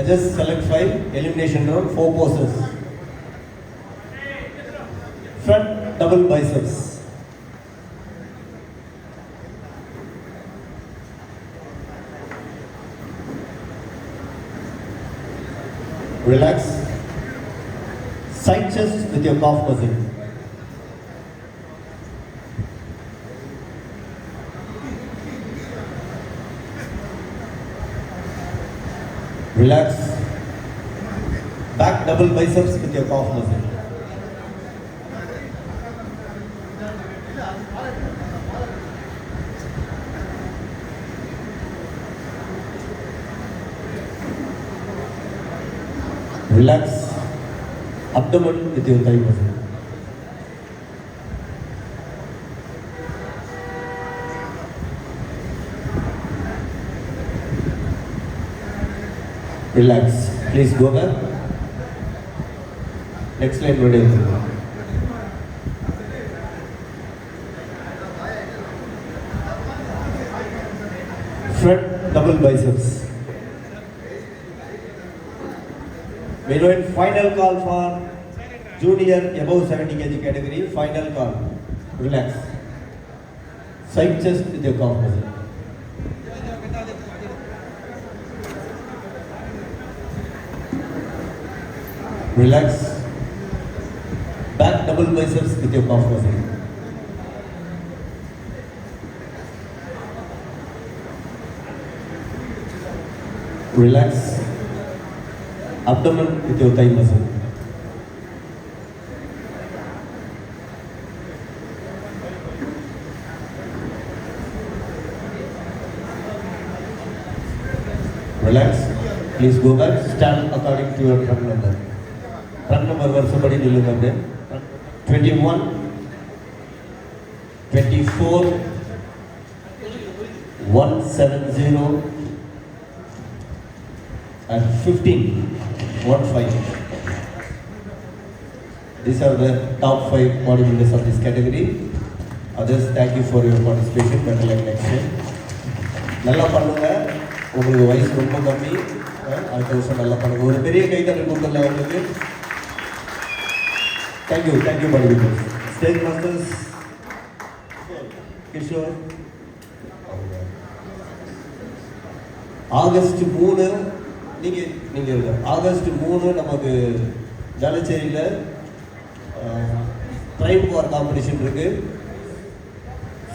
Judges select 5, elimination round, 4 poses. Front double biceps. Relax. Side chest with your calf muscle. Relax. Back double biceps with your calf muscle. Relax. Abdomen with your thigh muscle. Relax. Please go back. Next line ready. Front double biceps. We know in final call for junior above 70 kg category. Final call. Relax. Side chest with your calf muscle. Relax. Back double biceps with your calf muscle. Relax. Abdomen with your thigh muscle. Relax. Please go back. Stand according to your front number. Front number வருஷப்படி நில்லுங்க அப்படியே. 21, 24, 170 and 15. 1-5. These are the top 5 bodybuilders of this category. Others, thank you for your participation. Better luck next time. நல்லா பண்ணுங்க. உங்களுக்கு வயசு ரொம்ப கம்மி. அடுத்த வருஷம் நல்லா பண்ணுங்க. ஒரு பெரிய கைத்தட்டல் கொடுக்கல உங்களுக்கு. Thank you bodybuilders. Stage masters. Kishore. August 3 நீங்கள் ஆகஸ்ட் 3 நமக்கு வேளச்சேரியில் ட்ரைப் வார் காம்படிஷன் இருக்கு.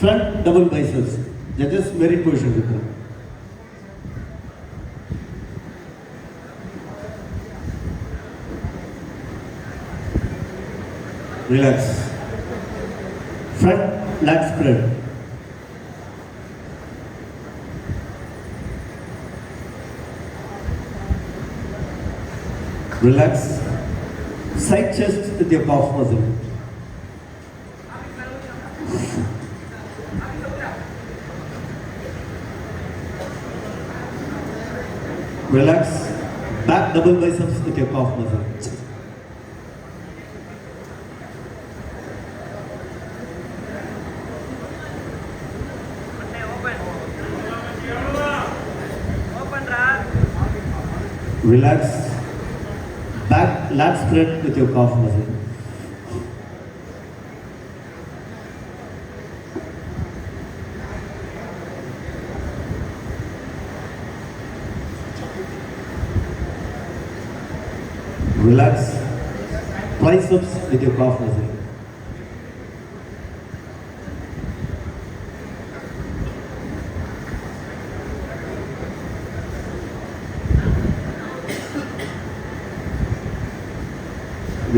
Front double biceps judges merit position இருக்கு. Relax. Front lat spread. Relax. Side chest with your calf muscle. Relax. Back double biceps with your calf muscle. Relax. Back lat spread with your calf muscle. Relax. Triceps with your calf muscle.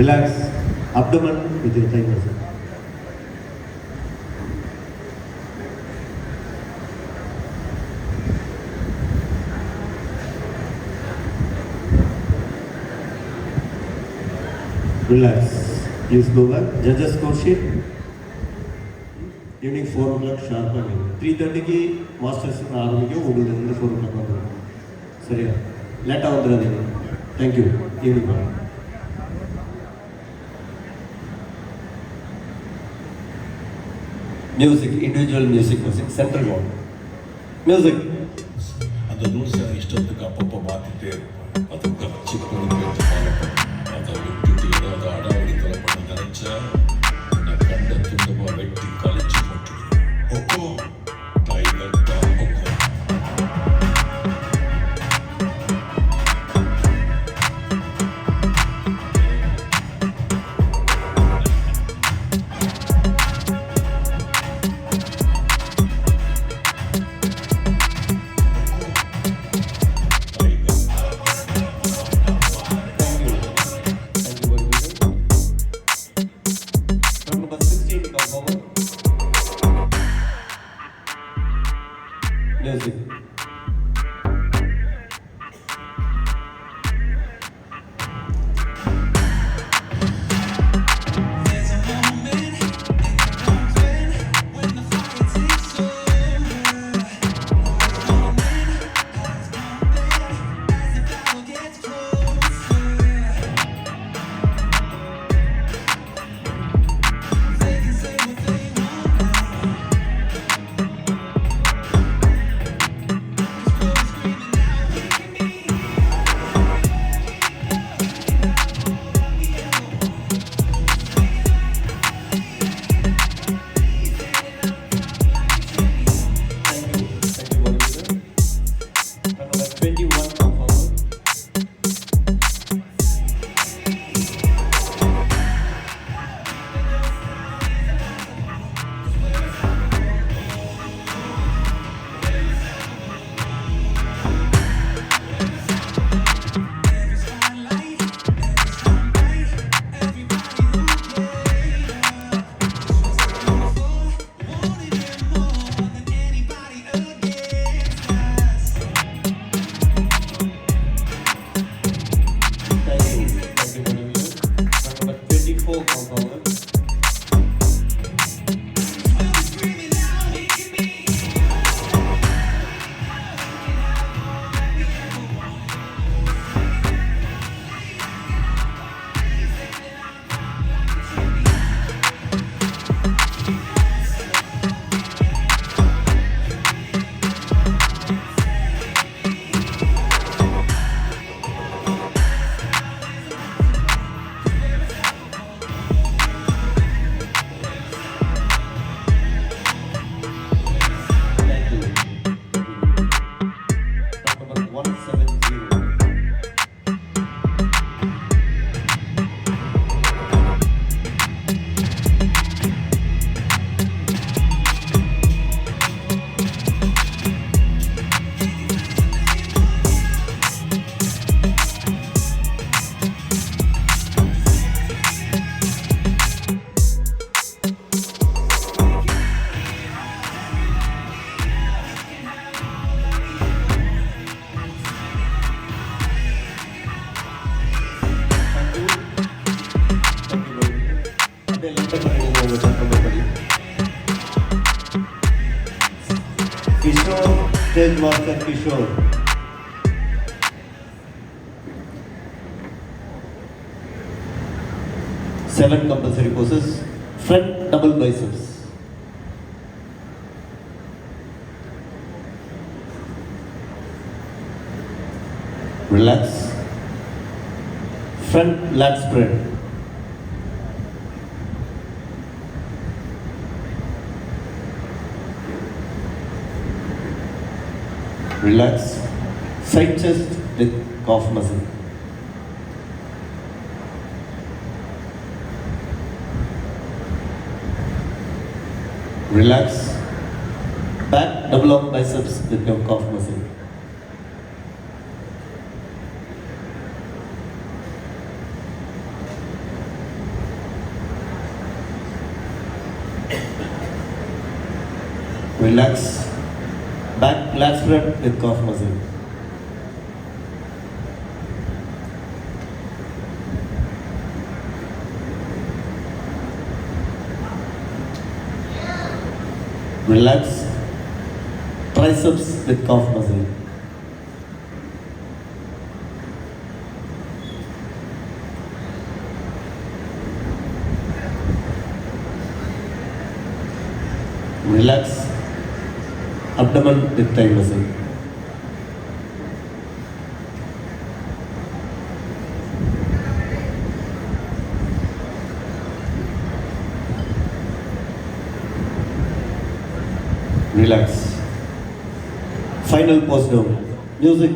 Relax. Abdomen with your thigh muscle. Relax. Please go back. Judges score sheet. Evening 4 o'clock sharp. 3:30 की masters ஆரம்பிக்கும். உங்களுக்கு 4 o'clock வந்துடும். சரியா? லேட்டாக வந்துடாதீங்க. Thank you. Evening. Music, individual music, central one. Music. அந்த ரூல்ஸை இஷ்டத்துக்கு அப்பப்போ மாற்றிட்டே இருப்பேன். before come forward. Kishore, Stage Master Kishore. Seven compulsory poses. Front double biceps. Relax. Front lat spread. Relax. Side chest with calf muscle. Relax. Back double up biceps with your calf muscle. Relax. Back lat spread with calf muscle. Relax. Triceps with calf muscle. Relax. Abdomen with thigh muscle. Relax. Final pose down. Music.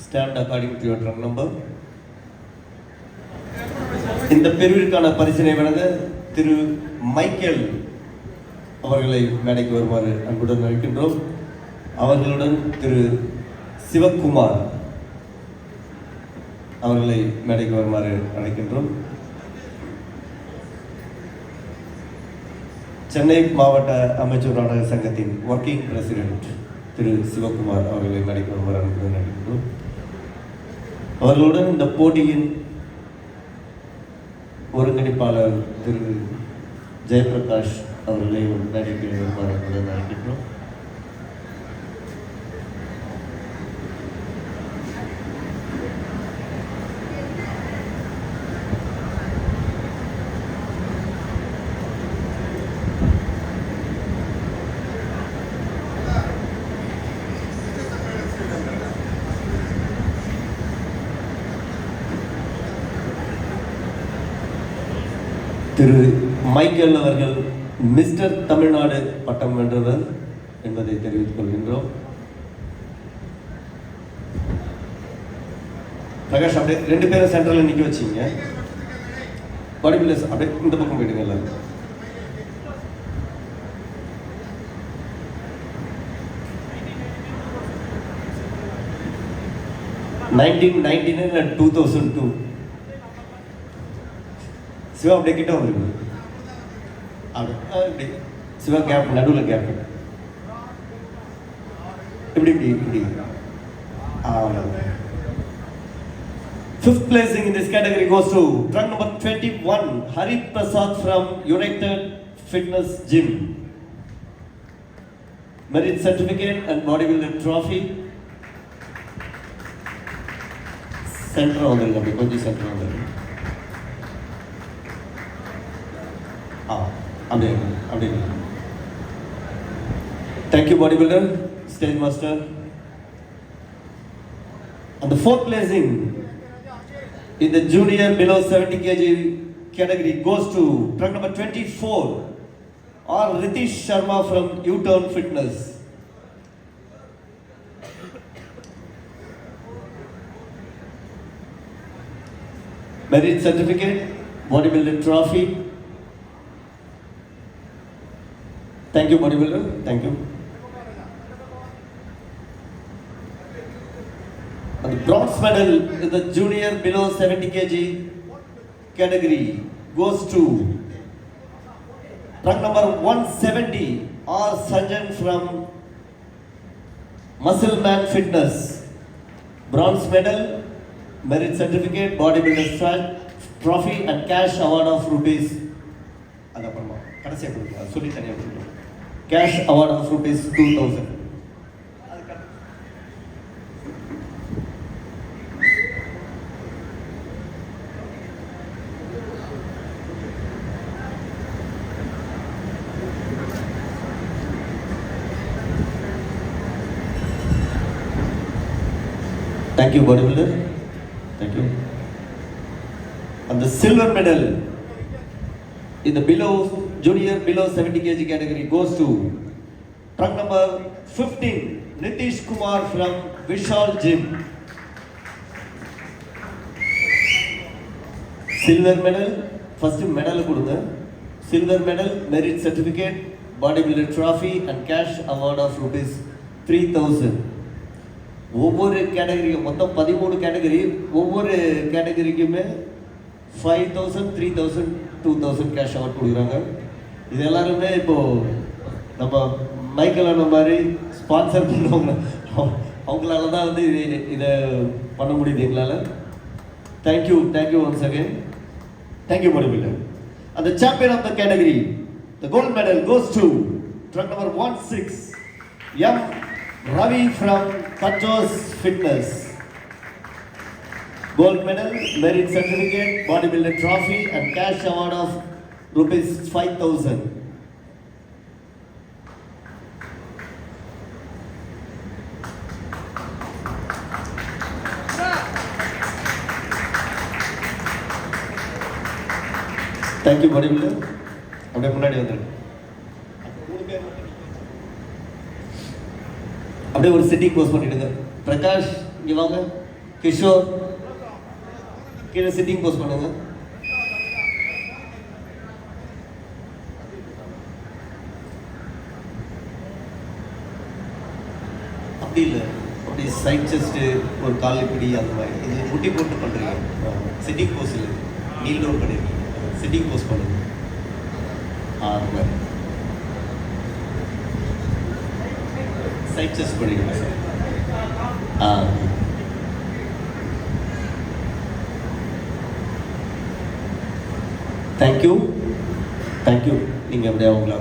Stand according to your drum number. இந்த பிரிவிற்கான பரிசினை வழங்க திரு Michael அவர்களை மேடைக்கு வருமாறு அன்புடன் அழைக்கின்றோம். அவர்களுடன் திரு சிவகுமார் அவர்களை மேடைக்கு வருமாறு அழைக்கின்றோம். சென்னை மாவட்ட அமைச்சர் நாடக சங்கத்தின் ஒர்க்கிங் பிரசிடென்ட் திரு சிவகுமார் அவர்களை மேடைக்கு வருமாறு அன்புடன் அழைக்கின்றோம். அவர்களுடன் இந்த போட்டியின் ஒருங்கிணைப்பாளர் திரு ஜெயபிரகாஷ் அவர்களை மேடைக்கு வருமாறு அன்புடன் அழைக்கின்றோம். திரு மைக்கேல் அவர்கள் மிஸ்டர் தமிழ்நாடு பட்டம் வென்றவர் என்பதை தெரிவித்துக் கொள்கின்றோம். பிரகாஷ் அப்படியே 2 பேரும் சென்டரில் நிற்க வச்சிங்க. பாடி பில்டர்ஸ் அப்படியே இந்த பக்கம் போயிடுங்க எல்லாரும். and 2002 சிவா அப்படியே கிட்ட வந்துருக்கு. அப்படி சிவா கேப் நடுவில் கேப் இப்படி இப்படி இப்படி. Fifth placing in this category goes to trunk number 21, Hari Prasad from United Fitness Gym. Merit certificate and bodybuilder trophy. Center வந்துருங்க, அப்படி கொஞ்சம் சென்டர் வந்துருங்க. அப்படியே அப்படியே. Thank you bodybuilder, stage master. And the fourth placing in the junior below 70 kg category goes to trunk number 24, or Ritish Sharma from U-Turn Fitness. Merit certificate, bodybuilder trophy. Thank you bodybuilder, thank you. And the bronze medal in the junior below 70 kg category goes to trunk number 170, R. Sanjan from Muscle Man Fitness. Bronze medal, merit certificate, bodybuilder trophy and cash award of rupees. Cash award of rupees 2000. Thank you bodybuilder, thank you. And the silver medal in the junior below 70 kg category goes to trunk number 15, Nitish Kumar from Vishal Gym. Silver medal, first medal கொடுங்க. Silver medal, merit certificate, bodybuilder trophy and cash award of rupees 3000. ஒவ்வொரு கேட்டகரிக்கும் மொத்தம் 13 category, ஒவ்வொரு கேட்டகரிக்குமே 5000, 3000, 2000 cash award கொடுக்குறாங்க. இது எல்லாருமே இப்போது நம்ம Michael அண்ணா மாதிரி ஸ்பான்சர் பண்ணுறவங்க, அவங்களால தான் வந்து இதை பண்ண முடியுது எங்களால். Thank you once again. Thank you bodybuilder. And the champion of the category, the gold medal goes to trunk number 16, M. Ravi from Patros Fitness. Gold medal, merit certificate, bodybuilder trophy and cash award of rupees 5000. Thank you bodybuilder. அப்படியே முன்னாடி வந்துருங்க. அப்படியே ஒரு sitting post பண்ணிடுங்க. பிரகாஷ் இங்கே வாங்க, கிஷோர் கீழே sitting post பண்ணுங்க. அப்படி இல்லை, அப்படி சைட் செஸ்ட்டு ஒரு கால் இப்படி அந்த மாதிரி இது முட்டி போட்டு பண்ணுறீங்க. சிட்டிங் போஸ்ட் இல்லை, நீல் டவுன் பண்ணியிருக்கீங்க. சிட்டிங் போஸ்ட் பண்ணுங்க. அந்த மாதிரி சைட் செஸ்ட் பண்ணிடுங்க சார். தேங்க்யூ. நீங்கள் அப்படியே அவங்கள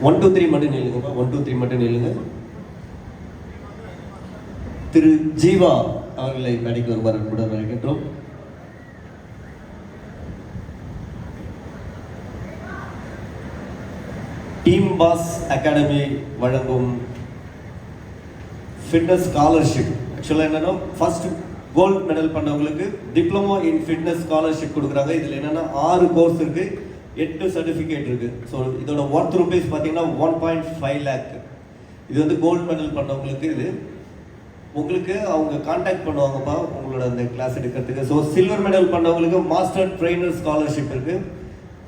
1 2 3 மட்டும் நில்லுங்கப்பா. 1 2 3 மட்டும் நில்லுங்க. திரு ஜீவா அவர்களை மேடைக்கு வருவார் அன்புடன் வருகின்றோம். டீம் பாஸ் அகாடமி வழங்கும் ஃபிட்னஸ் ஸ்காலர்ஷிப். ஆக்சுவலாக என்னென்னா கோல்டு மெடல் பண்ணவங்களுக்கு டிப்ளமோ இன் ஃபிட்னஸ் ஸ்காலர்ஷிப் கொடுக்குறாங்க. இதில் என்னென்னா 6 கோர்ஸ் இருக்குது, 8 சர்டிஃபிகேட் இருக்குது. ஸோ இதோட ஒர்த் ருபீஸ் பார்த்தீங்கன்னா 1.5 lakh. இது வந்து கோல்டு மெடல் பண்ணவங்களுக்கு. இது உங்களுக்கு அவங்க கான்டாக்ட் பண்ணுவாங்கப்பா உங்களோட அந்த கிளாஸ் எடுக்கிறதுக்கு. ஸோ சில்வர் மெடல் பண்ணவங்களுக்கு மாஸ்டர் ட்ரெயினர் ஸ்காலர்ஷிப் இருக்குது.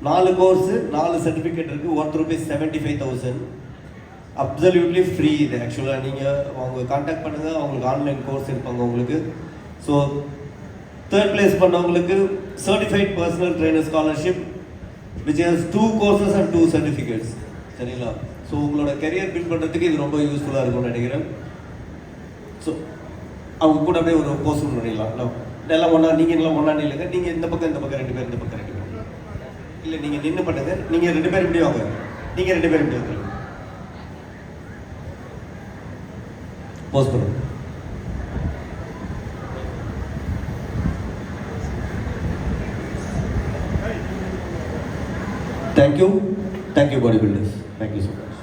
4 கோர்ஸு 4 சர்டிஃபிகேட் இருக்குது. Worth rupees 75,000. அப்சல்யூட்லி ஃப்ரீ இது. ஆக்சுவலாக நீங்கள் அவங்க கான்டாக்ட் பண்ணுங்கள், அவங்களுக்கு ஆன்லைன் கோர்ஸ் இருப்பாங்க உங்களுக்கு. ஸோ 3rd பிளேஸ் பண்ணவங்களுக்கு certified personal trainer scholarship which has 2 courses and 2 certificates. சரிங்களா? ஸோ உங்களோட கெரியர் பில்ட் பண்ணுறதுக்கு இது ரொம்ப யூஸ்ஃபுல்லாக இருக்கும்னு நினைக்கிறேன். ஸோ அவங்க கூட அப்படியே ஒரு போஸ்ட் பண்ணிடலாம். எல்லாம் ஒன்றா, நீங்கள் எல்லாம் ஒன்றா நில்லுங்க. நீங்கள் இந்த பக்கம் 2 பேர், இந்த பக்கம் 2 பேர். இல்லை நீங்கள் நின்று பண்ணுங்க. நீங்கள் 2 பேர் இப்படி வாங்க, நீங்கள் 2 பேர் இப்படி வாங்க. போஸ்ட் பண்ணுங்க. Thank you bodybuilders. Thank you so much.